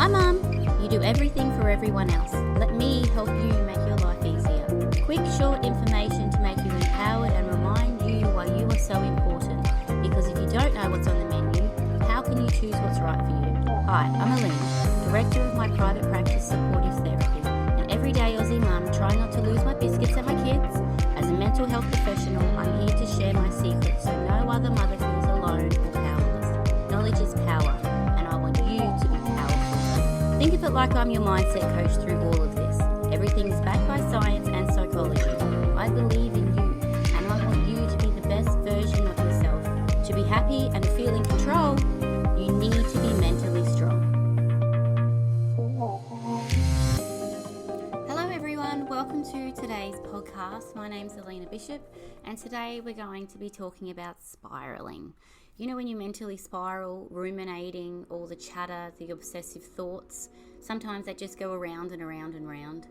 Hi Mum, you do everything for everyone else. Let me help you make your life easier. Quick, short information to make you empowered and remind you why you are so important. Because if you don't know what's on the menu, how can you choose what's right for you? Hi, I'm Aline, Director of my private practice Supportive Therapy, an everyday Aussie mum trying not to lose my biscuits and my kids. As a mental health professional, I'm here to share my secrets so no other mother feels alone or powerless. Knowledge is power, and I want you to be powerful. Think of it like I'm your mindset coach through all of this. Everything is backed by science and psychology. I believe in you, and I want you to be the best version of yourself. To be happy and feel in control, you need to be mentally strong. Hello everyone, welcome to today's podcast. My name's Alina Bishop, and today we're going to be talking about spiraling. You know when you mentally spiral, ruminating, all the chatter, the obsessive thoughts, sometimes they just go around and around and around.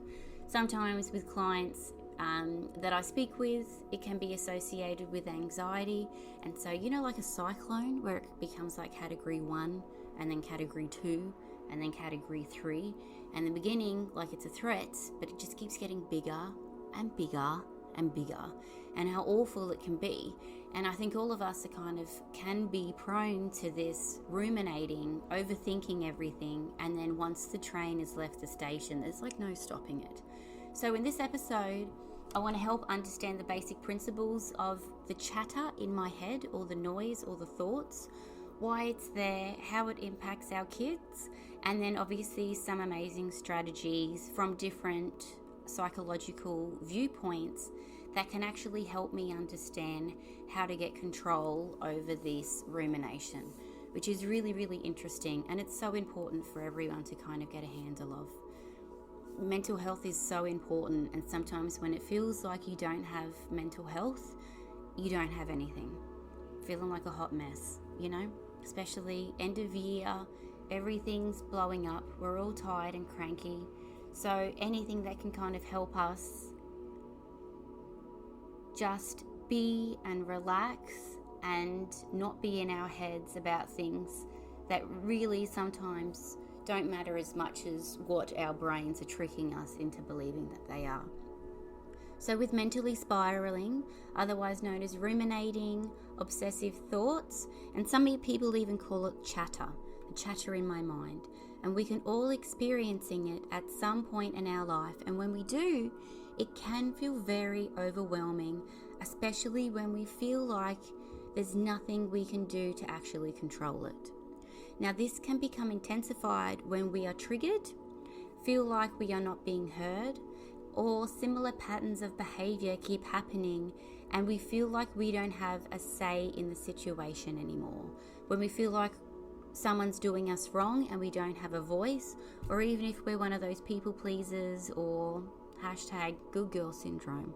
Sometimes with clients that I speak with, it can be associated with anxiety. And so, you know, like a cyclone where it becomes like category 1 and then category 2 and then category 3. And in the beginning, like it's a threat, but it just keeps getting bigger and bigger and bigger, and how awful it can be. And I think all of us can be prone to this ruminating, overthinking everything, and then once the train has left the station, there's like no stopping it. So in this episode, I want to help understand the basic principles of the chatter in my head, or the noise or the thoughts, why it's there, how it impacts our kids, and then obviously some amazing strategies from different psychological viewpoints that can actually help me understand how to get control over this rumination, which is really, really interesting, and it's so important for everyone to kind of get a handle of. Mental health is so important, and sometimes when it feels like you don't have mental health, you don't have anything. Feeling like a hot mess, you know? Especially end of year, everything's blowing up, we're all tired and cranky. So anything that can kind of help us just be and relax and not be in our heads about things that really sometimes don't matter as much as what our brains are tricking us into believing that they are. So with mentally spiraling, otherwise known as ruminating, obsessive thoughts, and some people even call it chatter, the chatter in my mind. And we can all experiencing it at some point in our life. And when we do, it can feel very overwhelming, especially when we feel like there's nothing we can do to actually control it. Now, this can become intensified when we are triggered, feel like we are not being heard, or similar patterns of behavior keep happening and we feel like we don't have a say in the situation anymore. When we feel like someone's doing us wrong and we don't have a voice, or even if we're one of those people pleasers or hashtag good girl syndrome.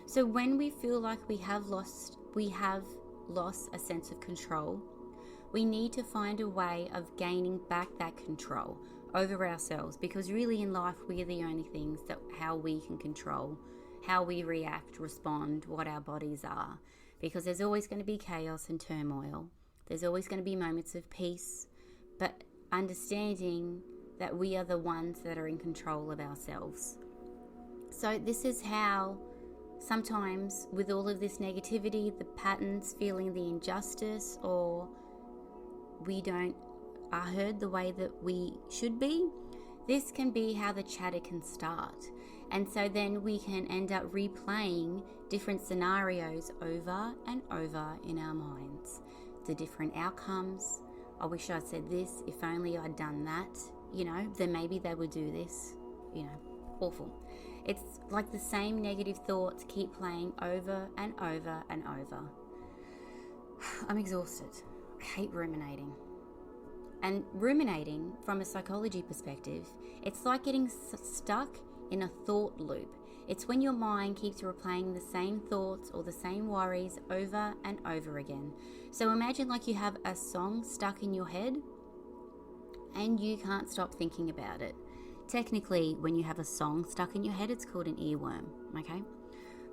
So when we feel like we have lost a sense of control, we need to find a way of gaining back that control over ourselves, because really in life we are the only things that how we can control how we react, respond, what our bodies are, because there's always going to be chaos and turmoil. There's always going to be moments of peace, but understanding that we are the ones that are in control of ourselves. So this is how sometimes with all of this negativity, the patterns, feeling the injustice, or we don't are heard the way that we should be, this can be how the chatter can start. And so then we can end up replaying different scenarios over and over in our minds. The different outcomes. I wish I'd said this, if only I'd done that, then maybe they would do this, awful. It's like the same negative thoughts keep playing over and over and over. I'm exhausted. I hate ruminating. And ruminating, from a psychology perspective, it's like getting stuck in a thought loop. It's when your mind keeps replaying the same thoughts or the same worries over and over again. So imagine like you have a song stuck in your head and you can't stop thinking about it. Technically, when you have a song stuck in your head, it's called an earworm, okay?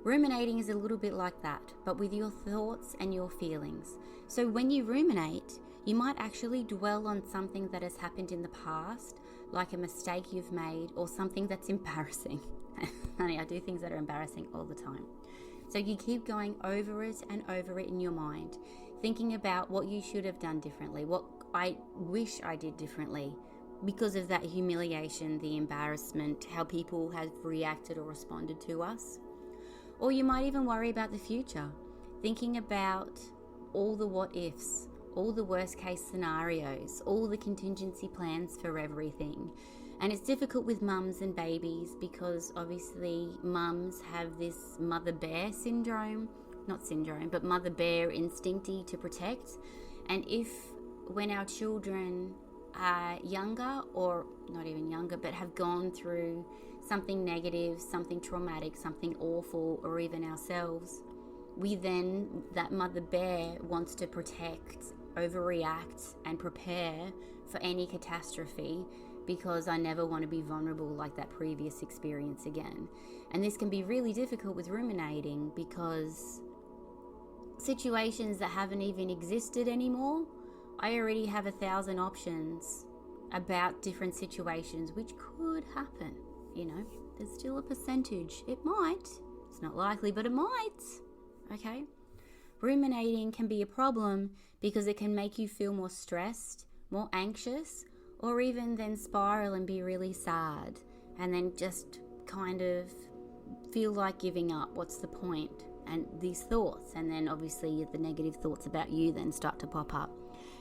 Ruminating is a little bit like that, but with your thoughts and your feelings. So when you ruminate, you might actually dwell on something that has happened in the past, like a mistake you've made or something that's embarrassing. Honey, I do things that are embarrassing all the time. So you keep going over it and over it in your mind, thinking about what you should have done differently, what I wish I did differently because of that humiliation, the embarrassment, how people have reacted or responded to us. Or you might even worry about the future, thinking about all the what ifs, all the worst case scenarios, all the contingency plans for everything. And it's difficult with mums and babies because obviously mums have this mother bear syndrome, but mother bear instincty to protect. And if when our children are younger, or not even younger, but have gone through something negative, something traumatic, something awful, or even ourselves, that mother bear wants to protect, overreact, and prepare for any catastrophe because I never want to be vulnerable like that previous experience again. And this can be really difficult with ruminating because situations that haven't even existed anymore, I already have 1,000 options about different situations which could happen. There's still a percentage. It might. It's not likely, but it might. Okay? Ruminating can be a problem because it can make you feel more stressed, more anxious, or even then spiral and be really sad and then just kind of feel like giving up. What's the point? And these thoughts, and then obviously the negative thoughts about you then start to pop up.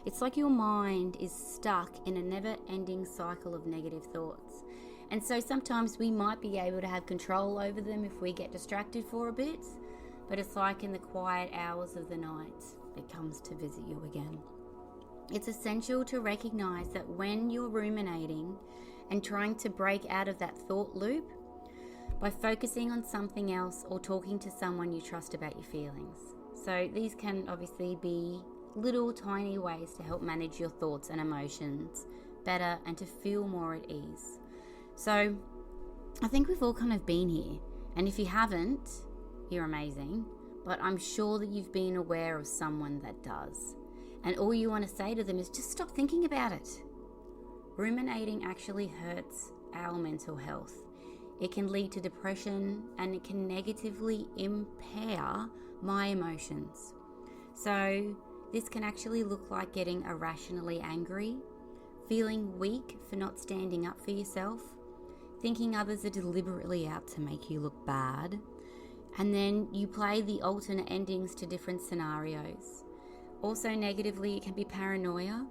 It's like your mind is stuck in a never-ending cycle of negative thoughts. And so sometimes we might be able to have control over them if we get distracted for a bit, but it's like in the quiet hours of the night, it comes to visit you again. It's essential to recognize that when you're ruminating and trying to break out of that thought loop, by focusing on something else or talking to someone you trust about your feelings. So these can obviously be little tiny ways to help manage your thoughts and emotions better and to feel more at ease. So I think we've all kind of been here. And if you haven't, you're amazing. But I'm sure that you've been aware of someone that does. And all you want to say to them is just stop thinking about it. Ruminating actually hurts our mental health. It can lead to depression and it can negatively impair my emotions. So this can actually look like getting irrationally angry, feeling weak for not standing up for yourself, thinking others are deliberately out to make you look bad, and then you play the alternate endings to different scenarios. Also negatively, it can be paranoia,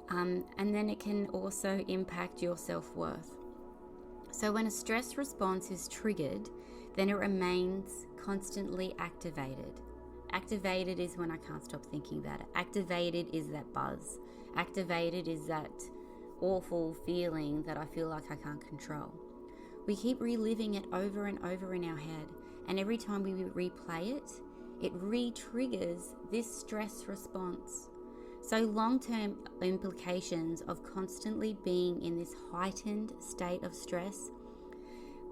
and then it can also impact your self-worth. So when a stress response is triggered, then it remains constantly activated. Activated is when I can't stop thinking about it. Activated is that buzz. Activated is that awful feeling that I feel like I can't control. We keep reliving it over and over in our head, and every time we replay it, it re-triggers this stress response. So long-term implications of constantly being in this heightened state of stress,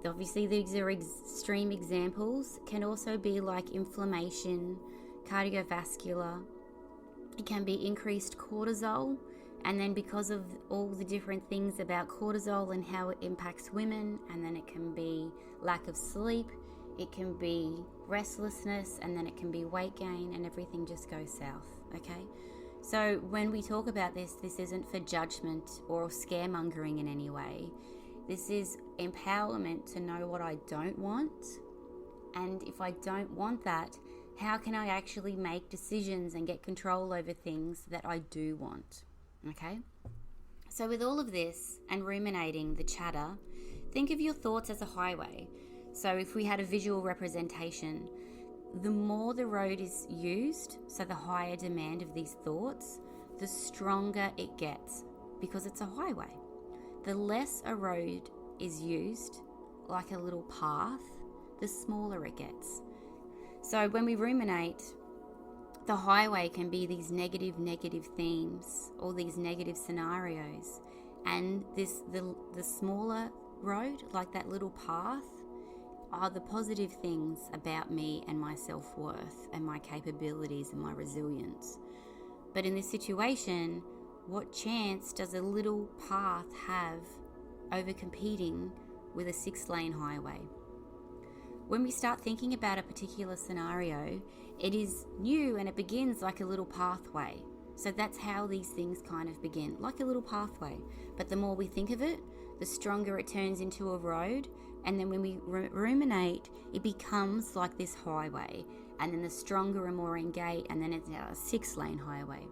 obviously these are extreme examples, can also be like inflammation, cardiovascular. It can be increased cortisol, and then because of all the different things about cortisol and how it impacts women, and then it can be lack of sleep, it can be restlessness, and then it can be weight gain, and everything just goes south, okay? So when we talk about this isn't for judgment or scaremongering in any way. This is empowerment to know what I don't want. And if I don't want that, how can I actually make decisions and get control over things that I do want? Okay? So with all of this and ruminating the chatter, think of your thoughts as a highway. So if we had a visual representation, the more the road is used, so the higher demand of these thoughts, the stronger it gets because it's a highway. The less a road is used, like a little path, the smaller it gets. So when we ruminate, the highway can be these negative themes or these negative scenarios, and the smaller road, like that little path, are the positive things about me and my self-worth and my capabilities and my resilience. But in this situation, what chance does a little path have over competing with a 6-lane highway. When we start thinking about a particular scenario, it is new and it begins like a little pathway. So that's how these things kind of begin, like a little pathway. But the more we think of it, the stronger it turns into a road. And then when we ruminate, it becomes like this highway. And then the stronger and more engaged, and then it's now a 6-lane highway.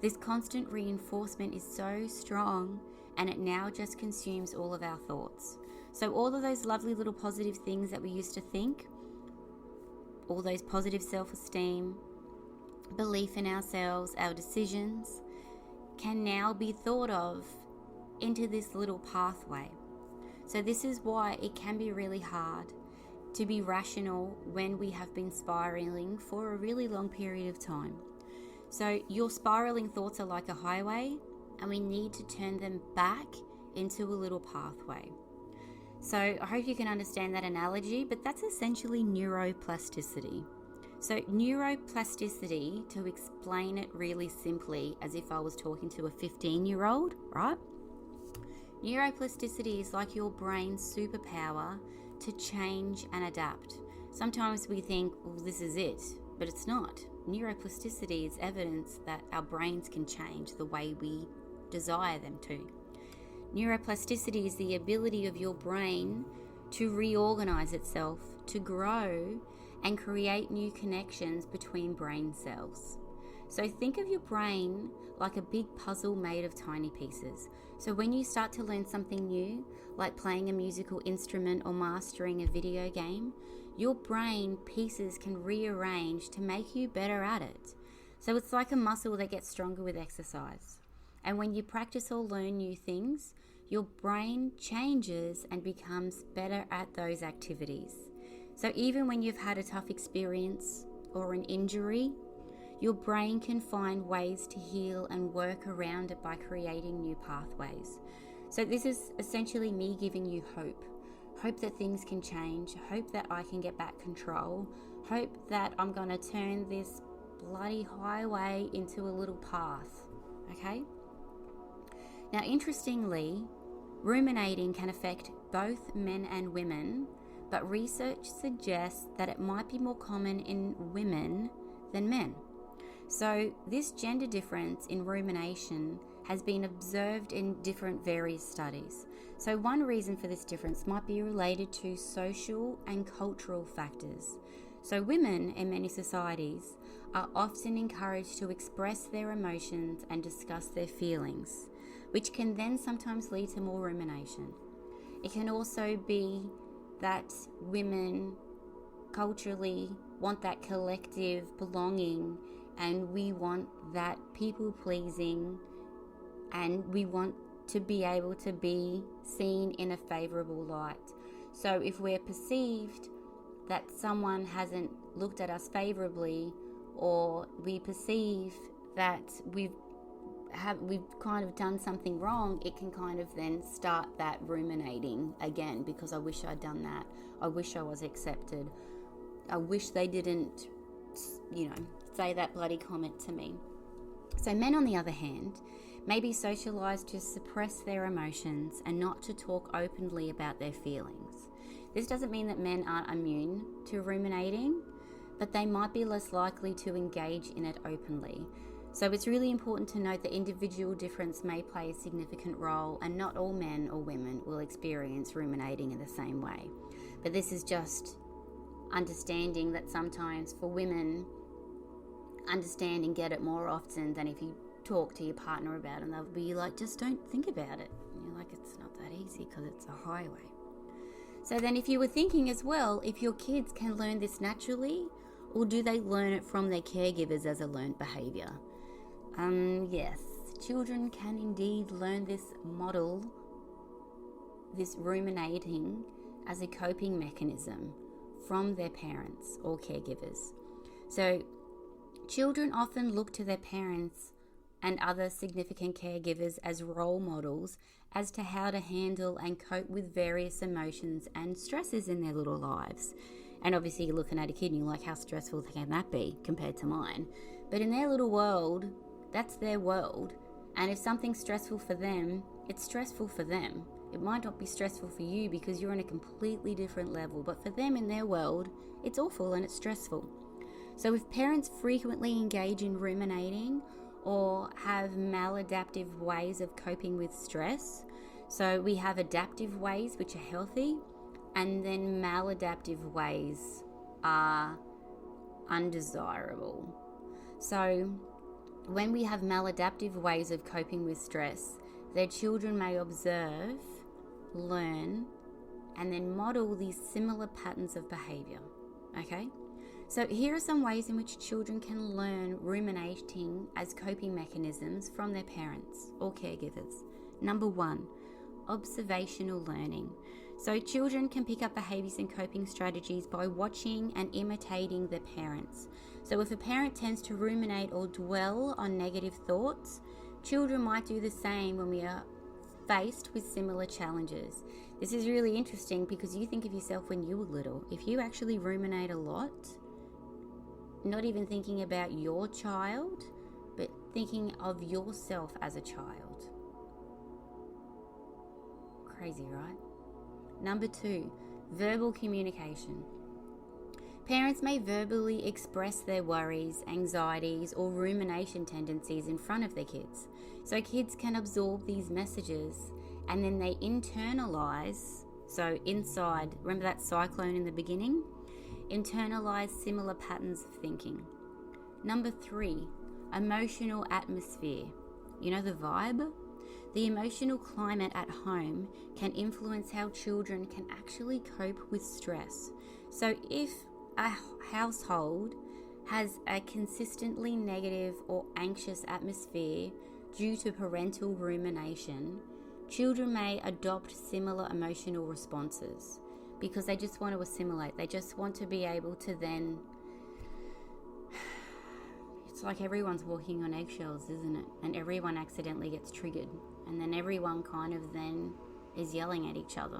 This constant reinforcement is so strong, and it now just consumes all of our thoughts. So all of those lovely little positive things that we used to think, all those positive self-esteem, belief in ourselves, our decisions, can now be thought of into this little pathway. So this is why it can be really hard to be rational when we have been spiraling for a really long period of time. So your spiraling thoughts are like a highway, and we need to turn them back into a little pathway. So I hope you can understand that analogy, but that's essentially neuroplasticity. So neuroplasticity, to explain it really simply, as if I was talking to a 15-year-old, right? Neuroplasticity is like your brain's superpower to change and adapt. Sometimes we think, well, this is it, but it's not. Neuroplasticity is evidence that our brains can change the way we desire them to. Neuroplasticity is the ability of your brain to reorganize itself, to grow, and create new connections between brain cells. So think of your brain like a big puzzle made of tiny pieces. So when you start to learn something new, like playing a musical instrument or mastering a video game, your brain pieces can rearrange to make you better at it. So it's like a muscle that gets stronger with exercise. And when you practice or learn new things, your brain changes and becomes better at those activities. So even when you've had a tough experience or an injury, your brain can find ways to heal and work around it by creating new pathways. So this is essentially me giving you hope. Hope that things can change. Hope that I can get back control. Hope that I'm going to turn this bloody highway into a little path. Okay? Now, interestingly, ruminating can affect both men and women, but research suggests that it might be more common in women than men. So this gender difference in rumination has been observed in different various studies. So one reason for this difference might be related to social and cultural factors. So women in many societies are often encouraged to express their emotions and discuss their feelings, which can then sometimes lead to more rumination. It can also be that women culturally want that collective belonging, and we want that people pleasing, and we want to be able to be seen in a favorable light. So if we're perceived that someone hasn't looked at us favorably, or we perceive that we've kind of done something wrong, it can kind of then start that ruminating again, because I wish I'd done that. I wish I was accepted. I wish they didn't, say that bloody comment to me. So men, on the other hand, may be socialized to suppress their emotions and not to talk openly about their feelings. This doesn't mean that men aren't immune to ruminating, but they might be less likely to engage in it openly. So it's really important to note that individual difference may play a significant role, and not all men or women will experience ruminating in the same way. But this is just understanding that sometimes for women, understand and get it more often than if you talk to your partner about it, and they'll be like, just don't think about it. And you're like, it's not that easy because it's a highway. So then if you were thinking as well, if your kids can learn this naturally, or do they learn it from their caregivers as a learned behaviour? Yes, children can indeed learn this model, this ruminating, as a coping mechanism from their parents or caregivers. So children often look to their parents and other significant caregivers as role models as to how to handle and cope with various emotions and stresses in their little lives. And obviously you're looking at a kid and you're like, how stressful can that be compared to mine? But in their little world, that's their world. And if something's stressful for them, it's stressful for them. It might not be stressful for you because you're on a completely different level, but for them in their world, it's awful and it's stressful. So if parents frequently engage in ruminating or have maladaptive ways of coping with stress, so we have adaptive ways which are healthy, and then maladaptive ways are undesirable. So when we have maladaptive ways of coping with stress, their children may observe, learn, and then model these similar patterns of behavior. Okay? So here are some ways in which children can learn ruminating as coping mechanisms from their parents or caregivers. Number 1, observational learning. So children can pick up behaviors and coping strategies by watching and imitating their parents. So if a parent tends to ruminate or dwell on negative thoughts, children might do the same when we are faced with similar challenges. This is really interesting because you think of yourself when you were little. If you actually ruminate a lot, not even thinking about your child, but thinking of yourself as a child. Crazy, right? Number 2, verbal communication. Parents may verbally express their worries, anxieties, or rumination tendencies in front of their kids. So kids can absorb these messages and then they internalize. So inside, remember that cyclone in the beginning? Internalize similar patterns of thinking. Number 3, emotional atmosphere. You know the vibe? The emotional climate at home can influence how children can actually cope with stress. So if a household has a consistently negative or anxious atmosphere due to parental rumination, children may adopt similar emotional responses because they just want to assimilate. They just want to be able to then... It's like everyone's walking on eggshells, isn't it? And everyone accidentally gets triggered. And then everyone kind of then is yelling at each other.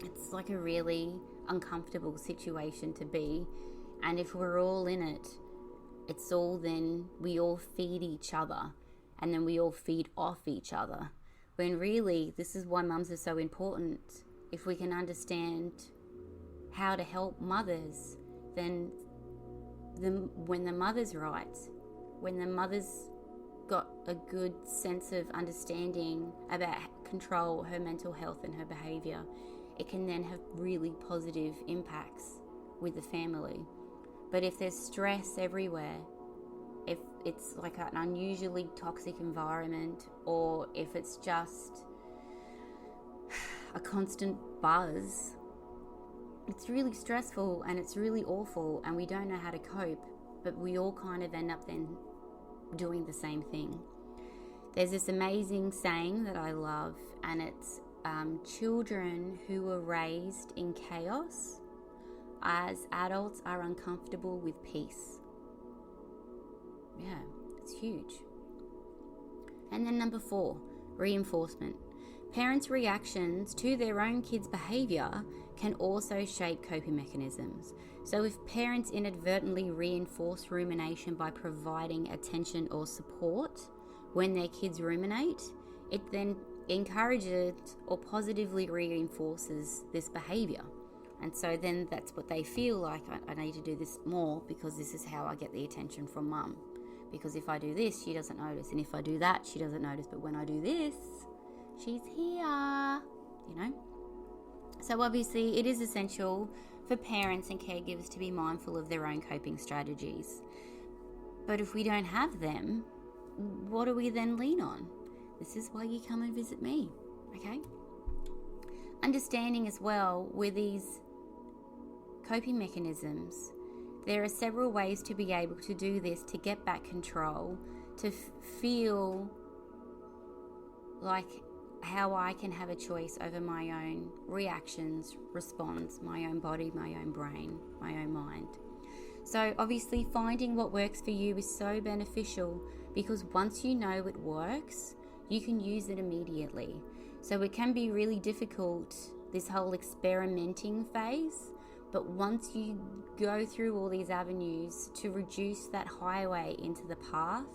It's like a really uncomfortable situation to be. And if we're all in it, it's all then we all feed each other. And then we all feed off each other. When really, this is why mums are so important. If we can understand how to help mothers, then when the mother's right, when the mother's got a good sense of understanding about control her mental health and her behavior, it can then have really positive impacts with the family. But if there's stress everywhere, if it's like an unusually toxic environment, or if it's just a constant buzz, it's really stressful and it's really awful and we don't know how to cope, but we all kind of end up then doing the same thing. There's this amazing saying that I love, and it's children who were raised in chaos as adults are uncomfortable with peace. Yeah, it's huge. And then number 4, reinforcement. Parents' reactions to their own kids' behavior can also shape coping mechanisms. So if parents inadvertently reinforce rumination by providing attention or support when their kids ruminate, it then encourages or positively reinforces this behavior. And so then that's what they feel like, I need to do this more because this is how I get the attention from mum. Because if I do this, she doesn't notice. And if I do that, she doesn't notice. But when I do this, she's here, you know? So obviously it is essential for parents and caregivers to be mindful of their own coping strategies. But if we don't have them, what do we then lean on? This is why you come and visit me, okay? Understanding as well with these coping mechanisms, there are several ways to be able to do this, to get back control, to feel like how I can have a choice over my own reactions, response, my own body, my own brain, my own mind. So obviously finding what works for you is so beneficial, because once you know it works, you can use it immediately. So it can be really difficult, this whole experimenting phase, but once you go through all these avenues to reduce that highway into the path,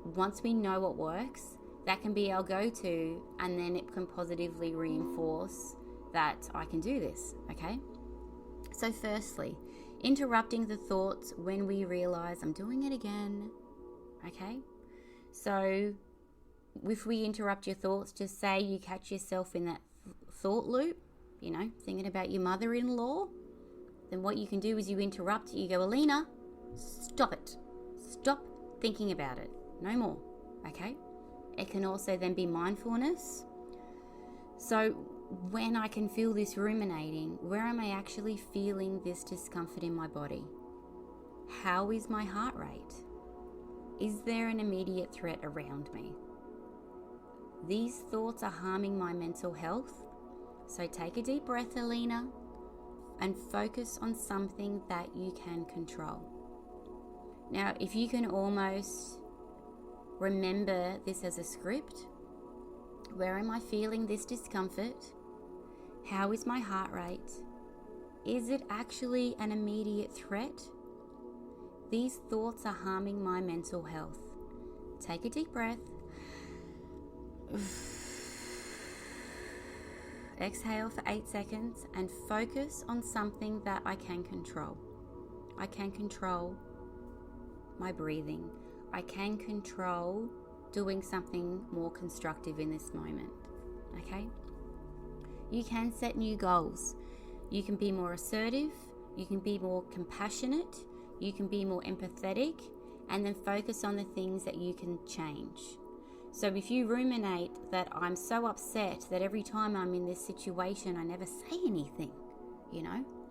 once we know what works, that can be our go-to, and then it can positively reinforce that I can do this, okay? So firstly, interrupting the thoughts when we realize I'm doing it again, okay? So if we interrupt your thoughts, just say you catch yourself in that thought loop, thinking about your mother-in-law, then what you can do is you interrupt it. You go, Alina, stop it. Stop thinking about it. No more, okay? It can also then be mindfulness. So when I can feel this ruminating, where am I actually feeling this discomfort in my body? How is my heart rate? Is there an immediate threat around me? These thoughts are harming my mental health. So take a deep breath, Alina, and focus on something that you can control. Now, if you can almost remember this as a script, where am I feeling this discomfort? How is my heart rate? Is it actually an immediate threat? These thoughts are harming my mental health. Take a deep breath. Exhale for 8 seconds and focus on something that I can control. I can control my breathing. I can control doing something more constructive in this moment. Okay? You can set new goals. You can be more assertive. You can be more compassionate. You can be more empathetic, and then focus on the things that you can change. So if you ruminate that I'm so upset that every time I'm in this situation I never say anything,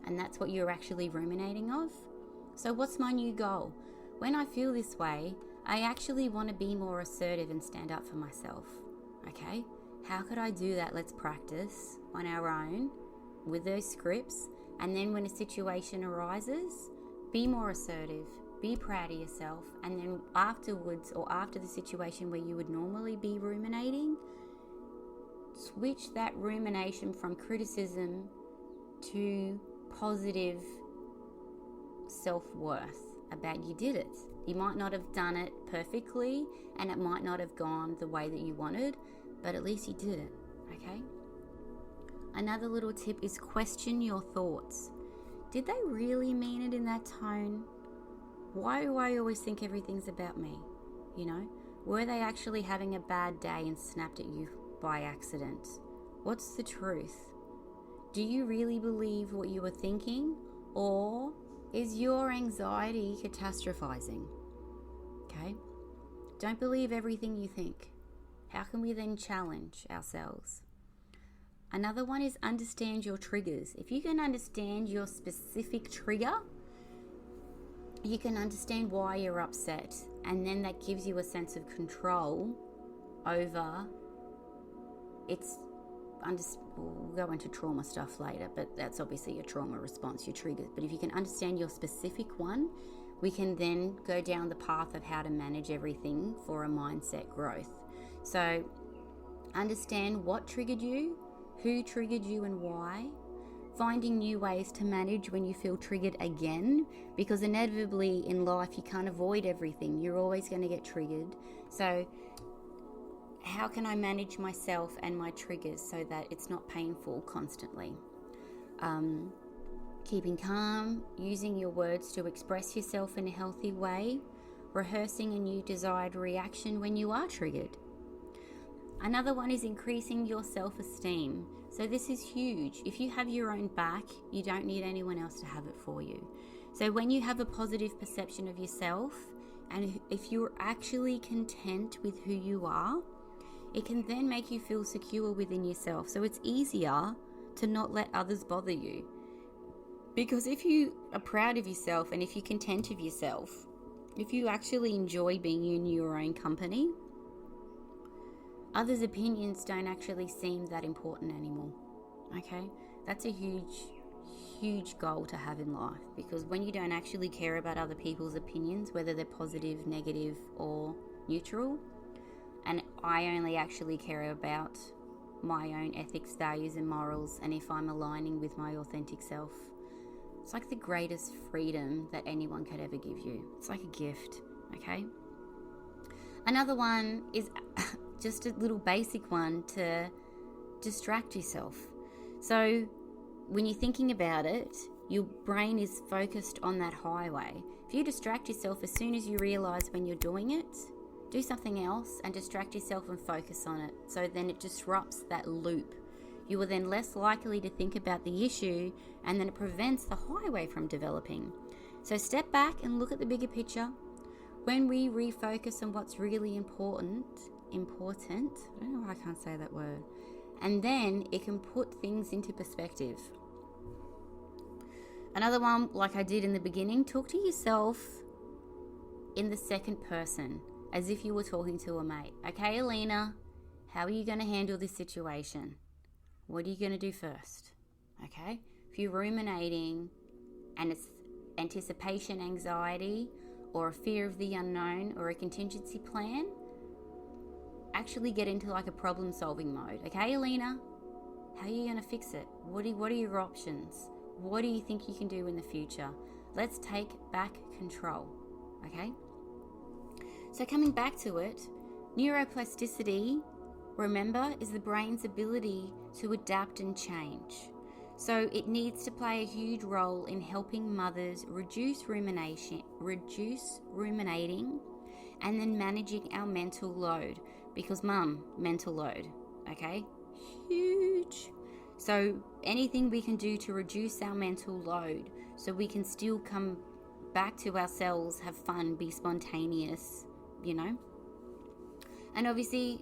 and that's what you're actually ruminating of. So what's my new goal? When I feel this way, I actually want to be more assertive and stand up for myself. Okay? How could I do that? Let's practice on our own with those scripts, and then when a situation arises, be more assertive. Be proud of yourself, and then afterwards, or after the situation where you would normally be ruminating, switch that rumination from criticism to positive self-worth about you did it. You might not have done it perfectly, and it might not have gone the way that you wanted, but at least you did it, okay? Another little tip is question your thoughts. Did they really mean it in that tone? Why do I always think everything's about me? Were they actually having a bad day and snapped at you by accident? What's the truth? Do you really believe what you were thinking, or is your anxiety catastrophizing? Okay? Don't believe everything you think. How can we then challenge ourselves? Another one is understand your triggers. If you can understand your specific trigger, you can understand why you're upset, and then that gives you a sense of control over we'll go into trauma stuff later, but that's obviously your trauma response, your triggers. But if you can understand your specific one, we can then go down the path of how to manage everything for a mindset growth. So understand what triggered you, who triggered you, and why. Finding new ways to manage when you feel triggered again, because inevitably in life you can't avoid everything. You're always going to get triggered. So how can I manage myself and my triggers so that it's not painful constantly? Keeping calm, using your words to express yourself in a healthy way, rehearsing a new desired reaction when you are triggered. Another one is increasing your self-esteem. So this is huge. If you have your own back, you don't need anyone else to have it for you. So when you have a positive perception of yourself, and if you're actually content with who you are, it can then make you feel secure within yourself. So it's easier to not let others bother you. Because if you are proud of yourself, and if you're content with yourself, if you actually enjoy being in your own company, others' opinions don't actually seem that important anymore. Okay? That's a huge goal to have in life, because when you don't actually care about other people's opinions, whether they're positive, negative, or neutral, and I only actually care about my own ethics, values, and morals, and if I'm aligning with my authentic self, it's like the greatest freedom that anyone could ever give you. It's like a gift, okay? Another one is just a little basic one to distract yourself. So when you're thinking about it, your brain is focused on that highway. If you distract yourself as soon as you realize when you're doing it, do something else and distract yourself and focus on it. So then it disrupts that loop. You are then less likely to think about the issue, and then it prevents the highway from developing. So step back and look at the bigger picture. When we refocus on what's really important, I don't know why I can't say that word, and then it can put things into perspective. Another one, like I did in the beginning, talk to yourself in the second person, as if you were talking to a mate. Okay, Alina, how are you going to handle this situation? What are you going to do first? Okay, if you're ruminating and it's anticipation anxiety or a fear of the unknown or a contingency plan, actually get into like a problem solving mode. Okay, Alina, how are you going to fix it? What are your options? What do you think you can do in the future? Let's take back control. Okay, so coming back to it, neuroplasticity, remember, is the brain's ability to adapt and change. So it needs to play a huge role in helping mothers reduce ruminating, and then managing our mental load. Because mental load, okay? Huge. So anything we can do to reduce our mental load so we can still come back to ourselves, have fun, be spontaneous, And obviously,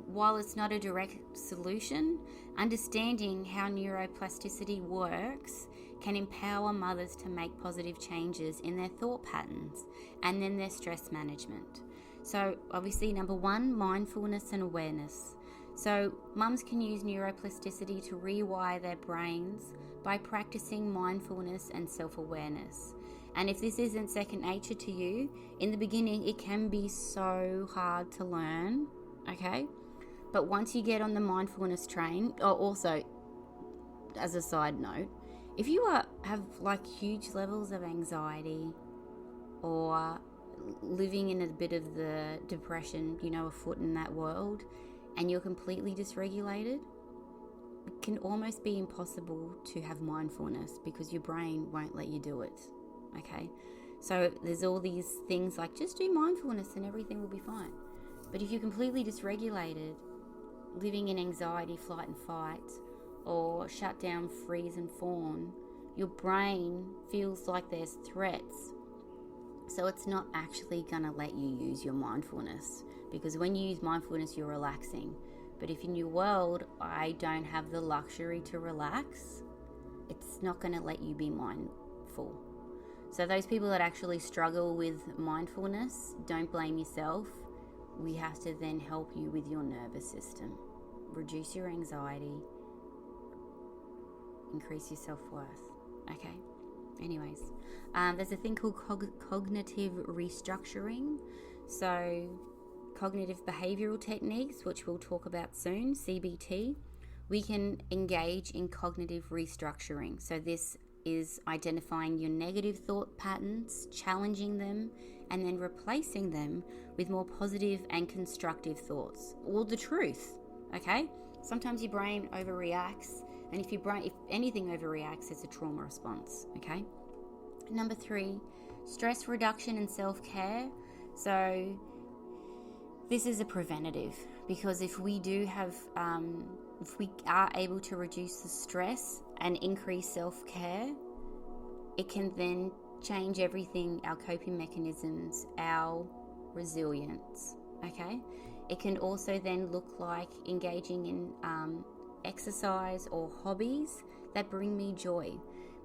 while it's not a direct solution, understanding how neuroplasticity works can empower mothers to make positive changes in their thought patterns and then their stress management. So obviously, number one, mindfulness and awareness. So mums can use neuroplasticity to rewire their brains by practicing mindfulness and self-awareness. And if this isn't second nature to you, in the beginning it can be so hard to learn, okay? But once you get on the mindfulness train, also, as a side note, if you have like huge levels of anxiety or living in a bit of the depression, afoot in that world, and you're completely dysregulated, it can almost be impossible to have mindfulness because your brain won't let you do it, okay? So there's all these things like just do mindfulness and everything will be fine. But if you're completely dysregulated, living in anxiety, flight and fight, or shut down, freeze and fawn, your brain feels like there's threats. So it's not actually going to let you use your mindfulness, because when you use mindfulness, you're relaxing. But if in your world, I don't have the luxury to relax, it's not going to let you be mindful. So those people that actually struggle with mindfulness, don't blame yourself. We have to then help you with your nervous system. Reduce your anxiety. Increase your self-worth. Okay? Anyways, there's a thing called cognitive restructuring. So cognitive behavioral techniques, which we'll talk about soon, CBT, we can engage in cognitive restructuring. So this is identifying your negative thought patterns, challenging them, and then replacing them with more positive and constructive thoughts, or the truth, okay? Sometimes your brain overreacts, and if anything overreacts, it's a trauma response, okay? Number 3, stress reduction and self-care. So this is a preventative, because if we are able to reduce the stress and increase self-care, it can then change everything, our coping mechanisms, our resilience, okay? It can also then look like engaging in exercise or hobbies that bring me joy,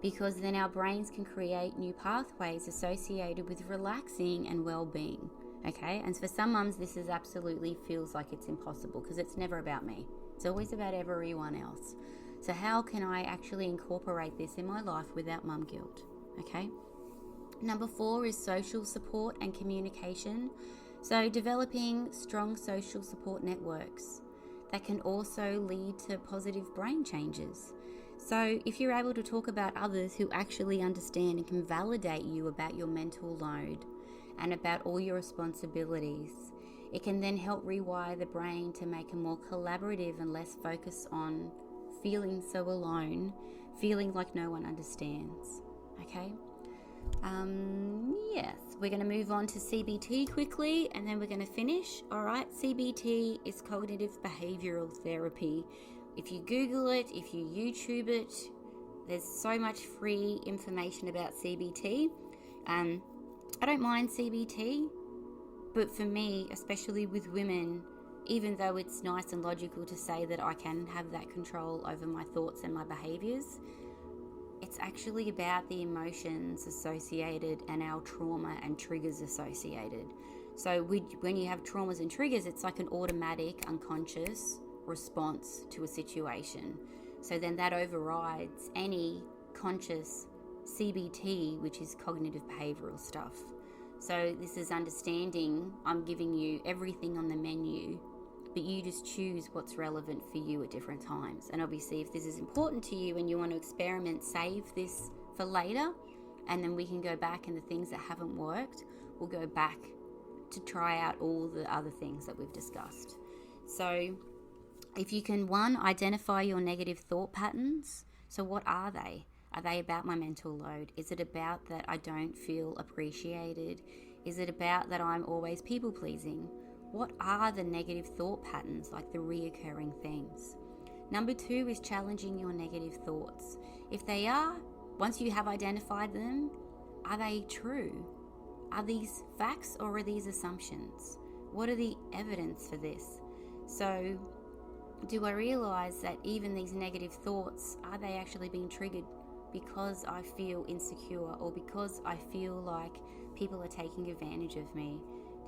because then our brains can create new pathways associated with relaxing and well-being, okay? And for some mums, this is absolutely feels like it's impossible, because it's never about me. It's always about everyone else. So how can I actually incorporate this in my life without mum guilt, okay? Number 4 is social support and communication. So developing strong social support networks that can also lead to positive brain changes. So if you're able to talk about others who actually understand and can validate you about your mental load and about all your responsibilities, It can then help rewire the brain to make a more collaborative and less focus on feeling so alone, feeling like no one understands. Okay? Yes, we're going to move on to CBT quickly, and then we're going to finish. All right, CBT is cognitive behavioral therapy. If you Google it, if you YouTube it, there's so much free information about CBT. I don't mind CBT, but for me, especially with women, even though it's nice and logical to say that I can have that control over my thoughts and my behaviors, it's actually about the emotions associated and our trauma and triggers associated. So when you have traumas and triggers, it's like an automatic, unconscious response to a situation. So then that overrides any conscious CBT, which is cognitive behavioral stuff. So this is understanding I'm giving you everything on the menu, but you just choose what's relevant for you at different times. And obviously, if this is important to you and you want to experiment, save this for later, and then we can go back, and the things that haven't worked, we'll go back to try out all the other things that we've discussed. So if you can, one, identify your negative thought patterns. So what are they? Are they about my mental load? Is it about that I don't feel appreciated? Is it about that I'm always people pleasing? What are the negative thought patterns, like the reoccurring themes? Number 2 is challenging your negative thoughts. If they are, once you have identified them, are they true? Are these facts or are these assumptions? What are the evidence for this? So, do I realize that even these negative thoughts, are they actually being triggered because I feel insecure or because I feel like people are taking advantage of me?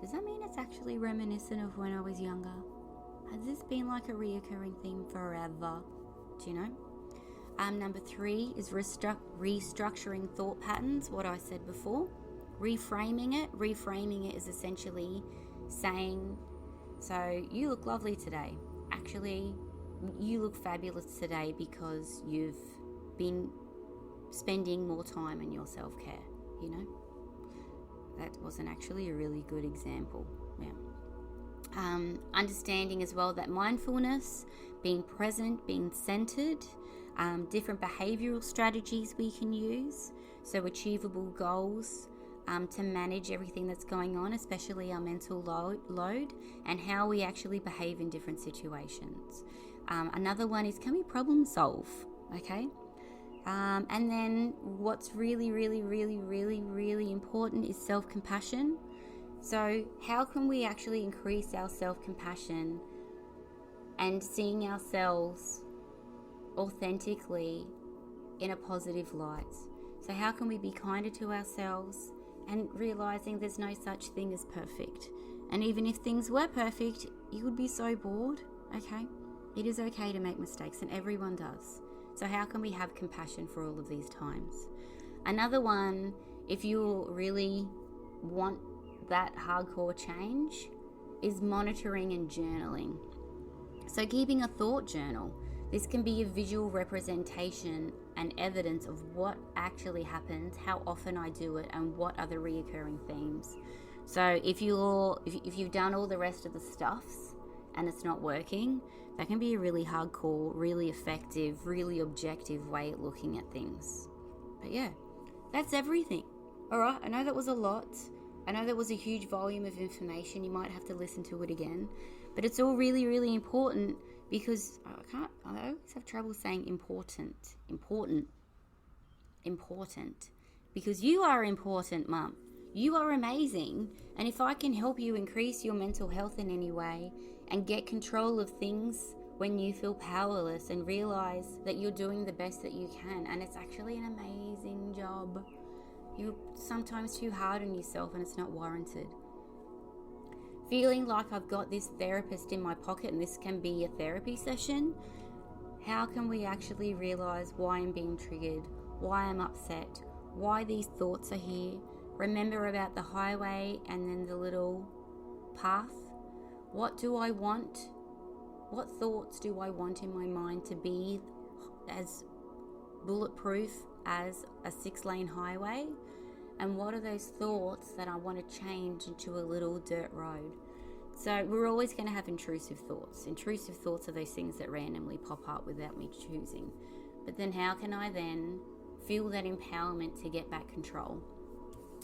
Does that mean it's actually reminiscent of when I was younger? Has this been like a reoccurring theme forever? Do you know? Number 3 is restructuring thought patterns, what I said before. Reframing it. Reframing it is essentially saying, so you look lovely today. Actually, you look fabulous today because you've been spending more time in your self-care, you know? That wasn't actually a really good example. Yeah. Understanding as well that mindfulness, being present, being centered, different behavioral strategies we can use. So achievable goals to manage everything that's going on, especially our mental load, and how we actually behave in different situations. Another one is, can we problem solve? Okay. And then what's really, really, really, really, really important is self-compassion. So how can we actually increase our self-compassion and seeing ourselves authentically in a positive light? So how can we be kinder to ourselves and realizing there's no such thing as perfect? And even if things were perfect, you would be so bored, okay? It is okay to make mistakes, and everyone does. So how can we have compassion for all of these times? Another one, if you really want that hardcore change, is monitoring and journaling. So keeping a thought journal. This can be a visual representation and evidence of what actually happens, how often I do it, and what are the reoccurring themes. So if you've done all the rest of the stuffs and it's not working, that can be a really hardcore, really effective, really objective way of looking at things. But yeah, that's everything. All right, I know that was a lot. I know that was a huge volume of information. You might have to listen to it again. But it's all really, really important because I always have trouble saying important. Because you are important, Mum. You are amazing. And if I can help you increase your mental health in any way and get control of things when you feel powerless and realize that you're doing the best that you can, and it's actually an amazing job. You're sometimes too hard on yourself and it's not warranted. Feeling like I've got this therapist in my pocket and this can be a therapy session, how can we actually realize why I'm being triggered, why I'm upset, why these thoughts are here? Remember about the highway and then the little path. What do I want? What thoughts do I want in my mind to be as bulletproof as a 6-lane highway? And what are those thoughts that I want to change into a little dirt road? So we're always going to have intrusive thoughts. Intrusive thoughts are those things that randomly pop up without me choosing. But then how can I then feel that empowerment to get back control?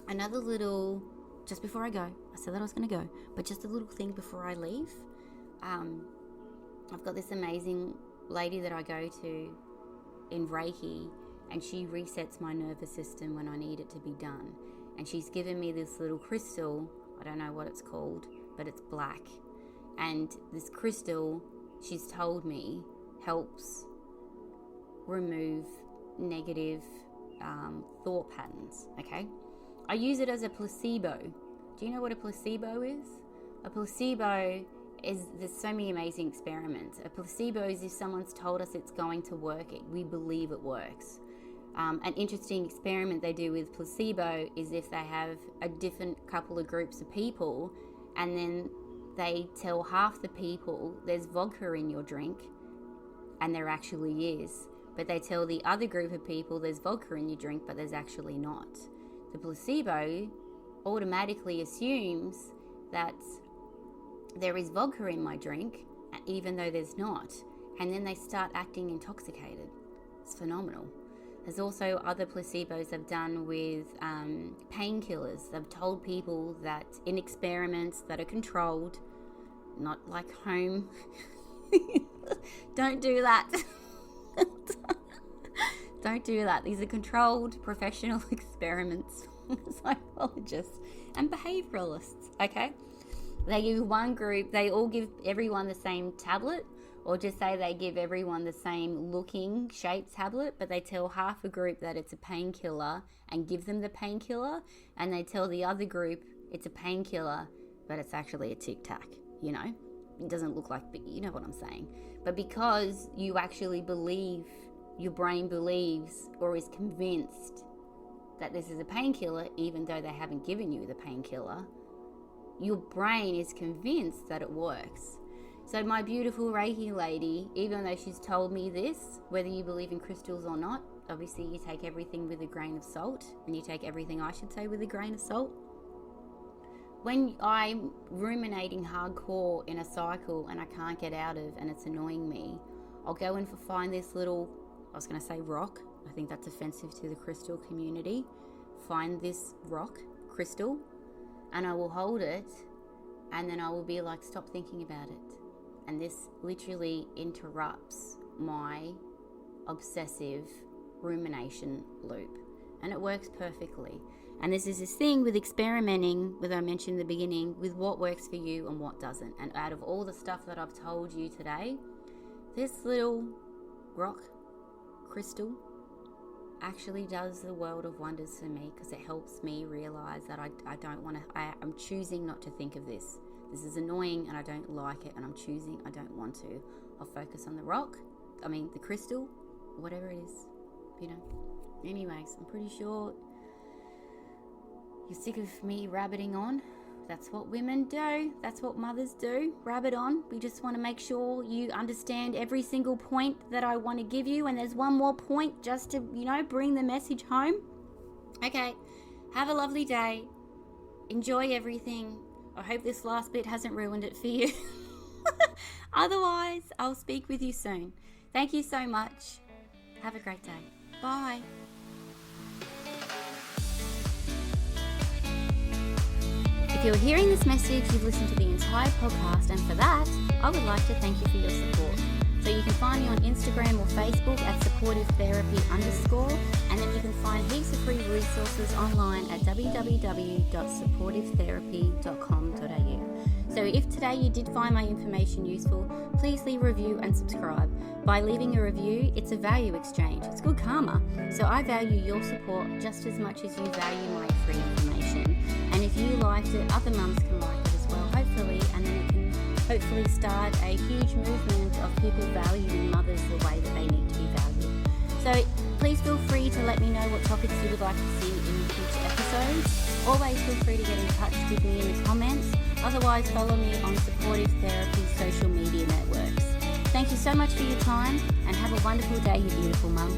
Another little, just before I go, I said that I was going to go, but just a little thing before I leave. I've got this amazing lady that I go to in Reiki, and she resets my nervous system when I need it to be done. And she's given me this little crystal, I don't know what it's called, but it's black. And this crystal, she's told me, helps remove negative thought patterns, okay? I use it as a placebo. Do you know what a placebo is? A placebo is, there's so many amazing experiments. A placebo is if someone's told us it's going to work, we believe it works. An interesting experiment they do with placebo is if they have a different couple of groups of people, and then they tell half the people there's vodka in your drink, and there actually is. But they tell the other group of people there's vodka in your drink, but there's actually not. The placebo automatically assumes that there is vodka in my drink, even though there's not. And then they start acting intoxicated. It's phenomenal. There's also other placebos they've done with painkillers. They've told people that in experiments that are controlled, not like home. Don't do that. Don't do that. These are controlled professional experiments. Psychologists and behavioralists, okay? They give one group, they all give everyone the same tablet, or just say they give everyone the same looking shaped tablet, but they tell half a group that it's a painkiller and give them the painkiller, and they tell the other group it's a painkiller, but it's actually a Tic Tac, you know? It doesn't look like, but you know what I'm saying. But because you actually believe, your brain believes or is convinced that this is a painkiller, even though they haven't given you the painkiller, your brain is convinced that it works. So my beautiful Reiki lady, even though she's told me this, whether you believe in crystals or not, obviously you take everything with a grain of salt, and you take everything I should say with a grain of salt. When I'm ruminating hardcore in a cycle and I can't get out of, and it's annoying me, I'll go and find this little, I was going to say rock, I think that's offensive to the crystal community. Find this rock, crystal, and I will hold it, and then I will be like, stop thinking about it. And this literally interrupts my obsessive rumination loop. And it works perfectly. And this is this thing with experimenting, with I mentioned in the beginning, with what works for you and what doesn't. And out of all the stuff that I've told you today, this little rock crystal actually does the world of wonders for me, because it helps me realize that I don't want to, I'm choosing not to think of this. This is annoying and I don't like it, and I'm choosing I don't want to. I'll focus on the rock, the crystal, whatever it is, you know. Anyways, I'm pretty sure you're sick of me rabbiting on. That's what women do. That's what mothers do. Rabbit on. We just want to make sure you understand every single point that I want to give you. And there's one more point just to, bring the message home. Okay. Have a lovely day. Enjoy everything. I hope this last bit hasn't ruined it for you. Otherwise, I'll speak with you soon. Thank you so much. Have a great day. Bye. If you're hearing this message, you've listened to the entire podcast, and for that, I would like to thank you for your support. So you can find me on Instagram or Facebook at supportivetherapy_, and then you can find heaps of free resources online at www.supportivetherapy.com.au. So if today you did find my information useful, please leave a review and subscribe. By leaving a review, it's a value exchange. It's good karma. So I value your support just as much as you value my free information. And if you liked it, other mums can like it as well, hopefully, and then it can hopefully start a huge movement of people valuing mothers the way that they need to be valued. So please feel free to let me know what topics you would like to see in future episodes. Always feel free to get in touch with me in the comments. Otherwise, follow me on Supportive Therapy social media networks. Thank you so much for your time, and have a wonderful day, you beautiful mum.